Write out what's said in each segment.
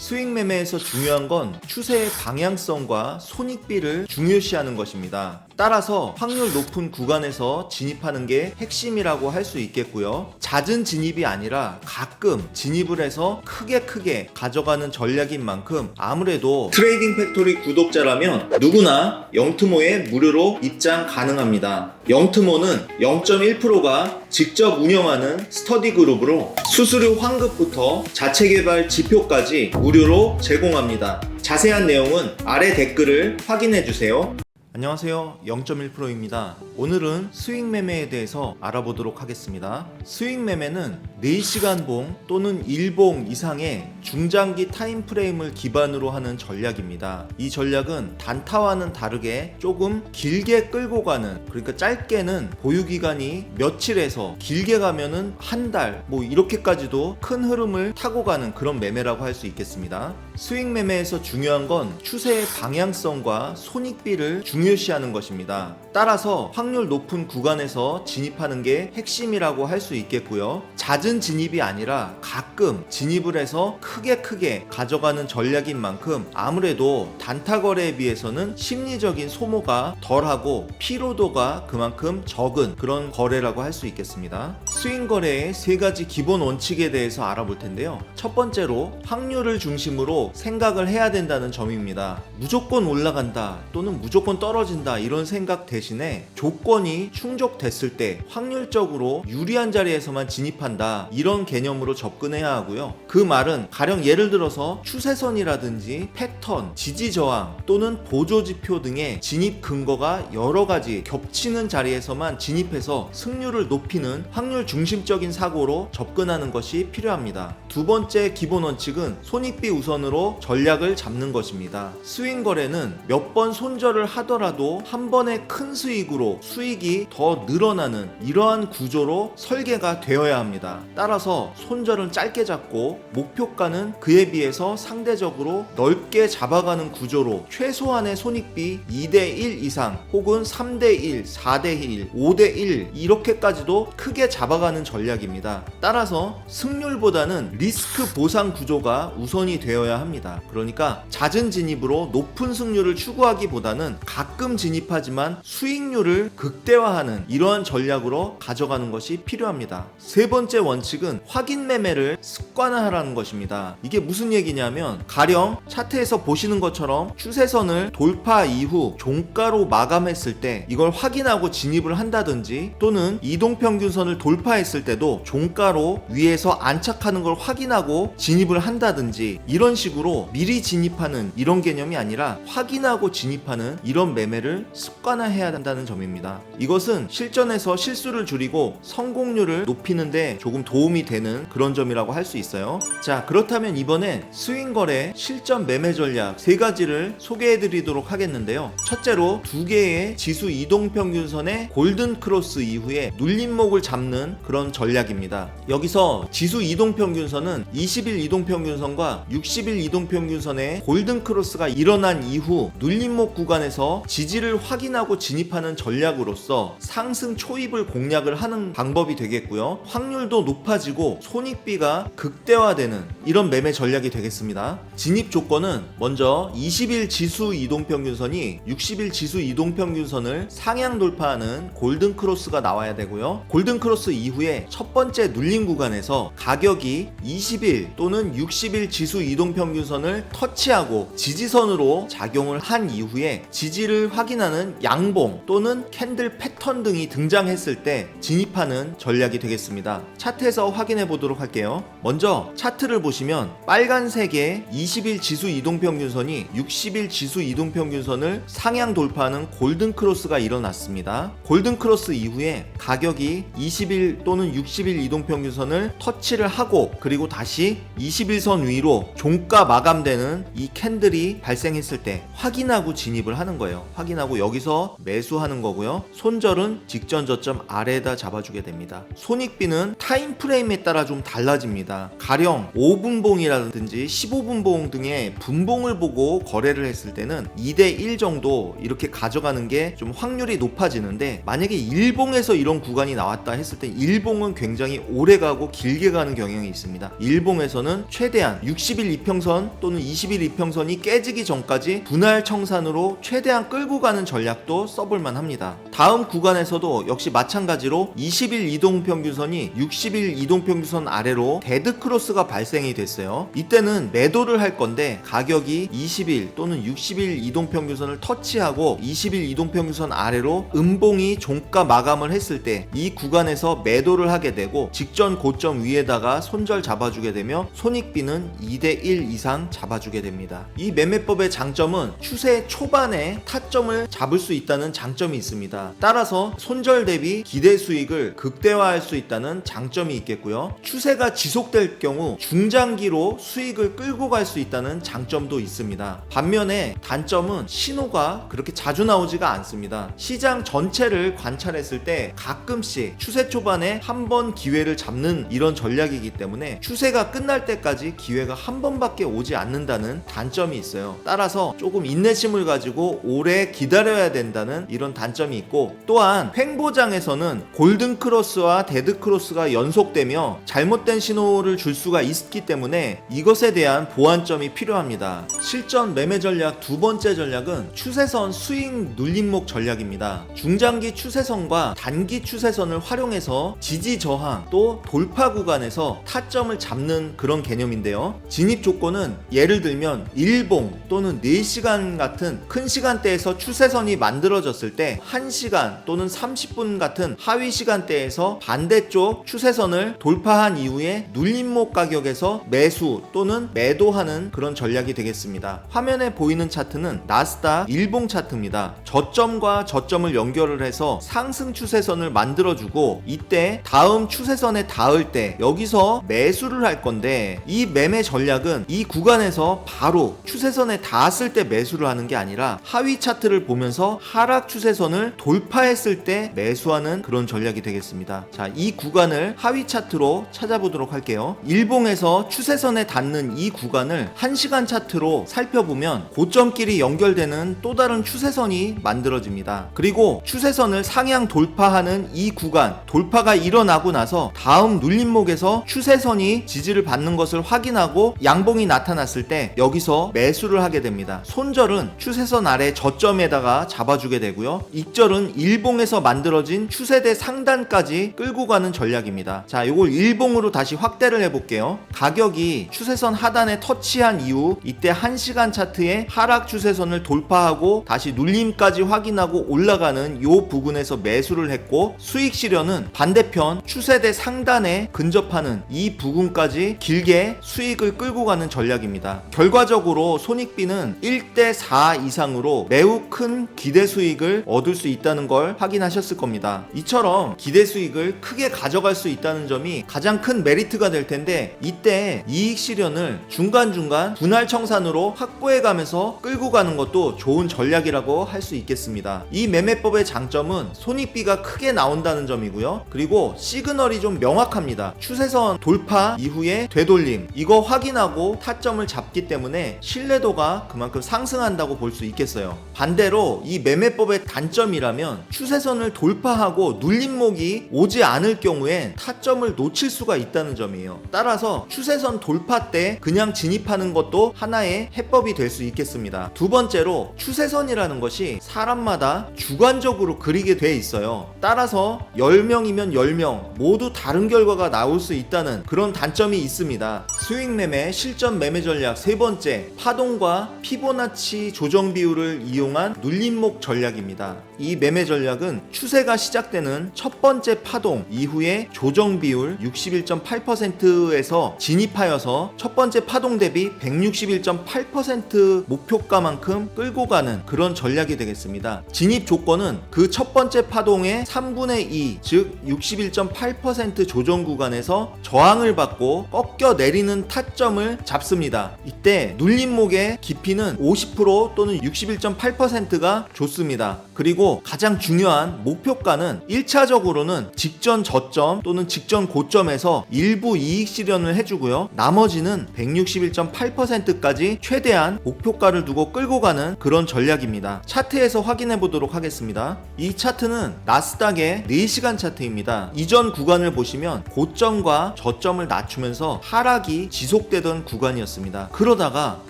스윙 매매에서 중요한 건 추세의 방향성과 손익비를 중요시하는 것입니다. 따라서 확률 높은 구간에서 진입하는 게 핵심이라고 할 수 있겠고요. 잦은 진입이 아니라 가끔 진입을 해서 크게 가져가는 전략인 만큼 아무래도 트레이딩 팩토리 구독자라면 누구나 영트모에 무료로 입장 가능합니다. 영트모는 0.1%가 직접 운영하는 스터디 그룹으로 수수료 환급부터 자체 개발 지표까지 무료로 제공합니다. 자세한 내용은 아래 댓글을 확인해 주세요. 안녕하세요. 0.1%입니다. 오늘은 스윙 매매에 대해서 알아보도록 하겠습니다. 스윙 매매는 4시간 봉 또는 1봉 이상의 중장기 타임프레임을 기반으로 하는 전략입니다. 이 전략은 단타와는 다르게 조금 길게 끌고 가는, 그러니까 짧게는 보유기간이 며칠에서 길게 가면은 한 달, 이렇게까지도 큰 흐름을 타고 가는 그런 매매라고 할 수 있겠습니다. 스윙 매매에서 중요한 건 추세의 방향성과 손익비를 중요시하는 것입니다. 따라서 확률 높은 구간에서 진입하는 게 핵심이라고 할 수 있겠고요. 잦은 진입이 아니라 가끔 진입을 해서 크게 가져가는 전략인 만큼 아무래도 단타 거래에 비해서는 심리적인 소모가 덜하고 피로도가 그만큼 적은 그런 거래라고 할 수 있겠습니다. 스윙 거래의 3가지 기본 원칙에 대해서 알아볼 텐데요. 첫 번째로 확률을 중심으로 생각을 해야 된다는 점입니다. 무조건 올라간다 또는 무조건 떨어진다 이런 생각 대신에 조건이 충족됐을 때 확률적으로 유리한 자리에서만 진입한다 이런 개념으로 접근해야 하고요. 그 말은 가령 예를 들어서 추세선이라든지 패턴, 지지저항 또는 보조지표 등의 진입 근거가 여러 가지 겹치는 자리에서만 진입해서 승률을 높이는 확률 중심적인 사고로 접근하는 것이 필요합니다. 두 번째 기본 원칙은 손익비 우선으로 전략을 잡는 것입니다. 스윙 거래는 몇 번 손절을 하더라도 한 번에 큰 수익으로 수익이 더 늘어나는 이러한 구조로 설계가 되어야 합니다. 따라서 손절은 짧게 잡고 목표가는 그에 비해서 상대적으로 넓게 잡아가는 구조로 최소한의 손익비 2대1 이상 혹은 3대1, 4대1, 5대1 이렇게까지도 크게 잡아가는 전략입니다. 따라서 승률보다는 리스크 보상 구조가 우선이 되어야 합니다. 그러니까 잦은 진입으로 높은 승률을 추구하기보다는 가끔 진입하지만 수익률을 극대화하는 이러한 전략으로 가져가는 것이 필요합니다. 세 번째 원칙은 확인 매매를 습관화하라는 것입니다. 이게 무슨 얘기냐면 가령 차트에서 보시는 것처럼 추세선을 돌파 이후 종가로 마감했을 때 이걸 확인하고 진입을 한다든지 또는 이동평균선을 돌파했을 때도 종가로 위에서 안착하는 걸 확인하고 진입을 한다든지 이런 식으로 미리 진입하는 이런 개념이 아니라 확인하고 진입하는 이런 매매를 습관화해야 한다는 점입니다. 이것은 실전에서 실수를 줄이고 성공률을 높이는데 조금 도움이 되는 그런 점이라고 할 수 있어요. 자, 그렇다면 이번엔 스윙 거래 실전 매매 전략 3가지를 소개해 드리도록 하겠는데요. 첫째로 2개의 지수 이동평균선의 골든 크로스 이후에 눌림목을 잡는 그런 전략입니다. 여기서 지수 이동평균선은 20일 이동평균선과 60일 이동평균선의 골든 크로스가 일어난 이후 눌림목 구간에서 지지를 확인하고 진입하는 전략으로서 상승 초입을 공략을 하는 방법이 되겠고요. 확률도 높아지고 손익비가 극대화되는 이런 매매 전략이 되겠습니다. 진입 조건은 먼저 20일 지수 이동평균선이 60일 지수 이동평균선을 상향 돌파하는 골든 크로스가 나와야 되고요. 골든 크로스 이후에 첫 번째 눌림 구간에서 가격이 20일 또는 60일 지수 이동평균선을 터치하고 지지선으로 작용을 한 이후에 지지를 확인하는 양봉 또는 캔들 패턴 등이 등장했을 때 진입하는 전략이 되겠습니다. 차트에서 확인해 보도록 할게요. 먼저 차트를 보시면 빨간색의 20일 지수 이동평균선이 60일 지수 이동평균선을 상향 돌파하는 골든 크로스가 일어났습니다. 골든 크로스 이후에 가격이 20일 또는 60일 이동평균선을 터치를 하고 그리고 다시 21선 위로 종가 마감되는 이 캔들이 발생했을 때 확인하고 진입을 하는 거예요. 확인하고 여기서 매수하는 거고요. 손절은 직전 저점 아래에다 잡아주게 됩니다. 손익비는 타임프레임에 따라 좀 달라집니다. 가령 5분봉이라든지 15분봉 등의 분봉을 보고 거래를 했을 때는 2대1 정도 이렇게 가져가는 게 좀 확률이 높아지는데, 만약에 일봉에서 이런 구간이 나왔다 했을 때 일봉은 굉장히 오래 가고 길게 가는 경향이 있습니다. 일봉에서는 최대한 60일 이평선 또는 20일 이평선이 깨지기 전까지 분할 청산으로 최대한 끌고 가는 전략도 써볼만 합니다. 다음 구간에서도 역시 마찬가지로 20일 이동평균선이 60일 이동평균선 아래로 데드크로스가 발생이 됐어요. 이때는 매도를 할 건데 가격이 20일 또는 60일 이동평균선을 터치하고 20일 이동평균선 아래로 음봉이 종가 마감을 했을 때 이 구간에서 매도를 하게 되고 직전 고점 위에다가 손절 잡아주게 되며 손익비는 2대1 이상 잡아주게 됩니다. 이 매매법의 장점은 추세 초반에 타점을 잡을 수 있다는 장점이 있습니다. 따라서 손절 대비 기대 수익을 극대화할 수 있다는 장점이 있겠고요. 추세가 지속될 경우 중장기로 수익을 끌고 갈 수 있다는 장점도 있습니다. 반면에 단점은 신호가 그렇게 자주 나오지가 않습니다. 시장 전체를 관찰했을 때 가끔씩 추세 초반에 한 번 기회를 잡는 이런 전략이기 때문에 추세가 끝날 때까지 기회가 한 번밖에 오지 않는다는 단점이 있어요. 따라서 조금 인내심을 가지고 오래 기다려야 된다는 이런 단점이 있고, 또한 횡보장에서는 골든크로스와 데드크로스가 연속되며 잘못된 신호를 줄 수가 있기 때문에 이것에 대한 보완점이 필요합니다. 실전 매매 전략 두 번째 전략은 추세선 스윙 눌림목 전략입니다. 중장기 추세선과 단기 추세선을 활용해서 지지 저항 또 돌파 구간에서 타점을 잡는 그런 개념인데요. 진입 조건은 예를 들면 일봉 또는 4시간 같은 큰 시간대에서 추세선이 만들어졌을 때 1시간 또는 30분 같은 하위 시간대에서 반대쪽 추세선을 돌파한 이후에 눌림목 가격에서 매수 또는 매도하는 그런 전략이 되겠습니다. 화면에 보이는 차트는 나스닥 일봉 차트입니다. 저점과 저점을 연결을 해서 상승 추세선을 만들어주고 이때 다음 추세선에 닿을 때 여기서 매수를 할 건데, 이 매매 전략은 이 구간에서 바로 추세선에 닿았을 때 매수를 하는 게 아니라 하위 차트를 보면서 하락 추세선을 돌파했을 때 매수하는 그런 전략이 되겠습니다. 자, 이 구간을 하위 차트로 찾아보도록 할게요. 일봉에서 추세선에 닿는 이 구간을 1시간 차트로 살펴보면 고점끼리 연결되는 또 다른 추세선이 만들어집니다. 그리고 추세선을 상향 돌파하는 이 구간, 돌파가 일어나고 나서 다음 눌림목에서 추세선이 지지를 받는 것을 확인하고 양봉이 나타났을 때 여기서 매수를 하게 됩니다. 손절은 추세선 아래 저점에다가 잡아주게 되고요. 익절은 일봉에서 만들어진 추세대 상단까지 끌고 가는 전략입니다. 자, 이걸 일봉으로 다시 확대를 해볼게요. 가격이 추세선 하단에 터치한 이후 이때 1시간 차트에 하락 추세선을 돌파하고 다시 눌림까지 확인하고 올라가는 요 부근에서 매수를 했고, 수익 실현은 반대편 추세대 상단에 근접하는 이 부근까지 길게 수익을 끌고 가는 전략입니다. 결과적으로 손익비는 1대4 이상으로 매우 큰 기대 수익을 얻을 수 있다는 걸 확인하셨을 겁니다. 이처럼 기대 수익을 크게 가져갈 수 있다는 점이 가장 큰 메리트가 될 텐데, 이때 이익 실현을 중간중간 분할 청산으로 확보해 가면서 끌고 가는 것도 좋은 전략이라고 할 수 있겠습니다. 이 매매법의 장점은 손익비가 크게 나온다는 점이고요. 그리고 시그널이 좀 명확합니다. 추세선 돌파 이후에 되돌림, 이거 확인하고 타점을 잡기 때문에 신뢰도가 그만큼 상승한다고 볼 수 있겠어요. 반대로 이 매매법의 단점이라면 추세선을 돌파하고 눌림목이 오지 않을 경우엔 타점을 놓칠 수가 있다는 점이에요. 따라서 추세선 돌파 때 그냥 진입하는 것도 하나의 해법이 될 수 있겠습니다. 두 번째로 추세선이라는 것이 사람마다 주관적으로 그리게 돼 있어요. 따라서 10명이면 10명 모두 다른 결과가 나올 수 있다는 그런 단점이 있습니다. 수익 매매 실전 매매 전략 세 번째, 파동과 피보나치 조정 비율을 이용한 눌림목 전략입니다. 이 매매 전략은 추세가 시작되는 첫 번째 파동 이후에 조정 비율 61.8%에서 진입하여서 첫 번째 파동 대비 161.8% 목표가만큼 끌고 가는 그런 전략이 되겠습니다. 진입 조건은 그 첫 번째 파동의 3분의 2, 즉 61.8% 조정 구간에서 저항을 받고 꺾여 내리는 같은 타점을 잡습니다. 이때 눌림목의 깊이는 50% 또는 61.8%가 좋습니다. 그리고 가장 중요한 목표가는 1차적으로는 직전 저점 또는 직전 고점에서 일부 이익 실현을 해주고요. 나머지는 161.8%까지 최대한 목표가를 두고 끌고 가는 그런 전략입니다. 차트에서 확인해 보도록 하겠습니다. 이 차트는 나스닥의 4시간 차트입니다. 이전 구간을 보시면 고점과 저점을 낮추면서 하락이 지속되던 구간이었습니다. 그러다가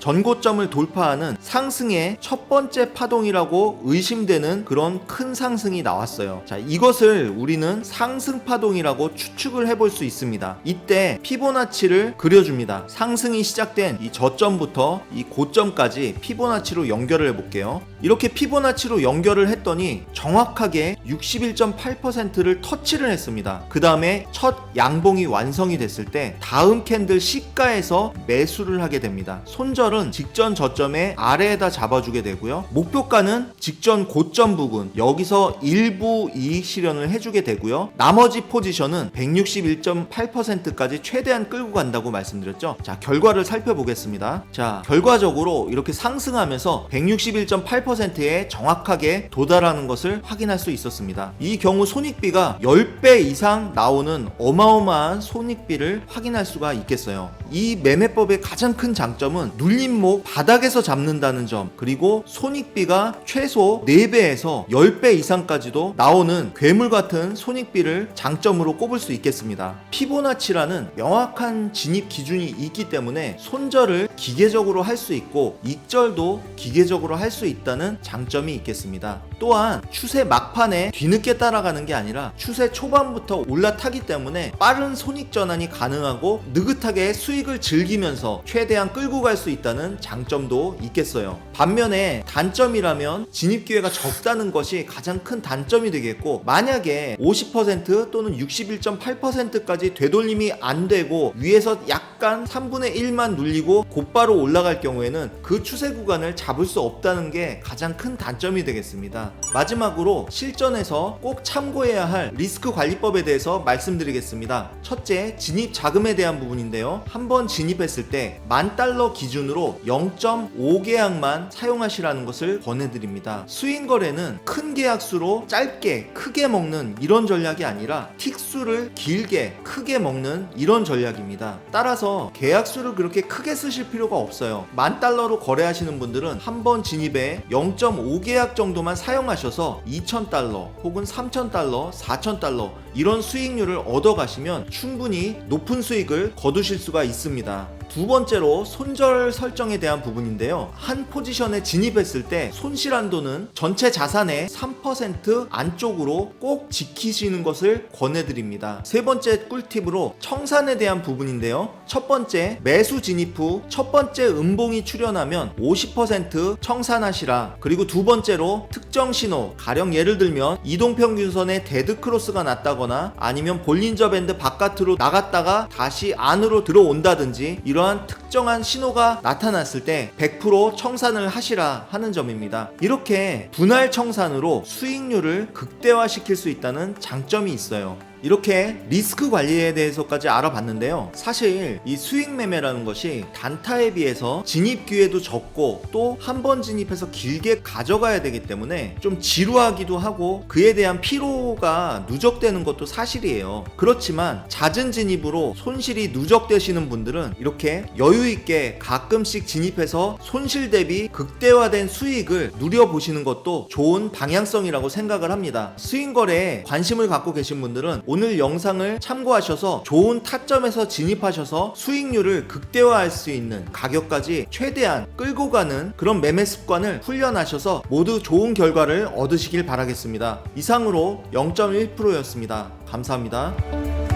전고점을 돌파하는 상승의 첫 번째 파동이라고 의심되는 그런 큰 상승이 나왔어요. 자, 이것을 우리는 상승 파동이라고 추측을 해볼 수 있습니다. 이때 피보나치를 그려줍니다. 상승이 시작된 이 저점부터 이 고점까지 피보나치로 연결을 해볼게요. 이렇게 피보나치로 연결을 했더니 정확하게 61.8%를 터치를 했습니다. 그 다음에 첫 양봉이 완성이 됐을 때 다음 캔들 시가에서 매수를 하게 됩니다. 손절은 직전 저점의 아래에다 잡아주게 되고요. 목표가는 직전 고점 부분, 여기서 일부 이익 실현을 해주게 되고요. 나머지 포지션은 161.8%까지 최대한 끌고 간다고 말씀드렸죠. 자, 결과를 살펴보겠습니다. 자, 결과적으로 이렇게 상승하면서 161.8%에 정확하게 도달하는 것을 확인할 수 있었습니다. 이 경우 손익비가 10배 이상 나오는 어마어마한 손익비를 확인할 수가 있겠어요. 이 매매법의 가장 큰 장점은 눌림목 바닥에서 잡는다는 점, 그리고 손익비가 최소 4배에서 10배 이상까지도 나오는 괴물 같은 손익비를 장점으로 꼽을 수 있겠습니다. 피보나치라는 명확한 진입 기준이 있기 때문에 손절을 기계적으로 할 수 있고 익절도 기계적으로 할 수 있다는 장점이 있겠습니다. 또한 추세 막판에 뒤늦게 따라가는 게 아니라 추세 초반부터 올라타기 때문에 빠른 손익 전환이 가능하고 느긋하게 수익을 즐기면서 최대한 끌고 갈 수 있다는 장점도 있겠어요. 반면에 단점이라면 진입 기회가 적다는 것이 가장 큰 단점이 되겠고, 만약에 50% 또는 61.8%까지 되돌림이 안 되고 위에서 약간 3분의 1만 눌리고 곧바로 올라갈 경우에는 그 추세 구간을 잡을 수 없다는 게 가장 큰 단점이 되겠습니다. 마지막으로 실전에서 꼭 참고해야 할 리스크 관리법에 대해서 말씀드리겠습니다. 첫째, 진입 자금에 대한 부분인데요. 한번 진입했을 때 $10,000 기준으로 0.5계약만 사용하시라는 것을 권해드립니다. 스윙 거래는 큰 계약수로 짧게 크게 먹는 이런 전략이 아니라 틱수를 길게 크게 먹는 이런 전략입니다. 따라서 계약수를 그렇게 크게 쓰실 필요가 없어요. $10,000로 거래하시는 분들은 한번 진입에 0.5계약 정도만 사용하셔서 $2,000 혹은 $3,000, $4,000 이런 수익률을 얻어가시면 충분히 높은 수익을 거두실 수가 있습니다. 두 번째로 손절 설정에 대한 부분인데요. 한 포지션에 진입했을 때 손실 한도는 전체 자산의 3% 안쪽으로 꼭 지키시는 것을 권해드립니다. 세 번째 꿀팁으로 청산에 대한 부분인데요. 첫 번째, 매수 진입 후 첫 번째 음봉이 출현하면 50% 청산하시라. 그리고 두 번째로 특정 신호, 가령 예를 들면 이동평균선에 데드크로스가 났다거나 아니면 볼린저 밴드 바깥으로 나갔다가 다시 안으로 들어온다든지 이러한 특정한 신호가 나타났을 때 100% 청산을 하시라 하는 점입니다. 이렇게 분할 청산으로 수익률을 극대화시킬 수 있다는 장점이 있어요. 이렇게 리스크 관리에 대해서까지 알아봤는데요. 사실 이 수익 매매라는 것이 단타에 비해서 진입 기회도 적고 또 한 번 진입해서 길게 가져가야 되기 때문에 좀 지루하기도 하고 그에 대한 피로가 누적되는 것도 사실이에요. 그렇지만 잦은 진입으로 손실이 누적되시는 분들은 이렇게 여유있게 가끔씩 진입해서 손실 대비 극대화된 수익을 누려보시는 것도 좋은 방향성이라고 생각을 합니다. 스윙 거래에 관심을 갖고 계신 분들은 오늘 영상을 참고하셔서 좋은 타점에서 진입하셔서 수익률을 극대화할 수 있는 가격까지 최대한 끌고 가는 그런 매매 습관을 훈련하셔서 모두 좋은 결과를 얻으시길 바라겠습니다. 이상으로 0.1%였습니다. 감사합니다.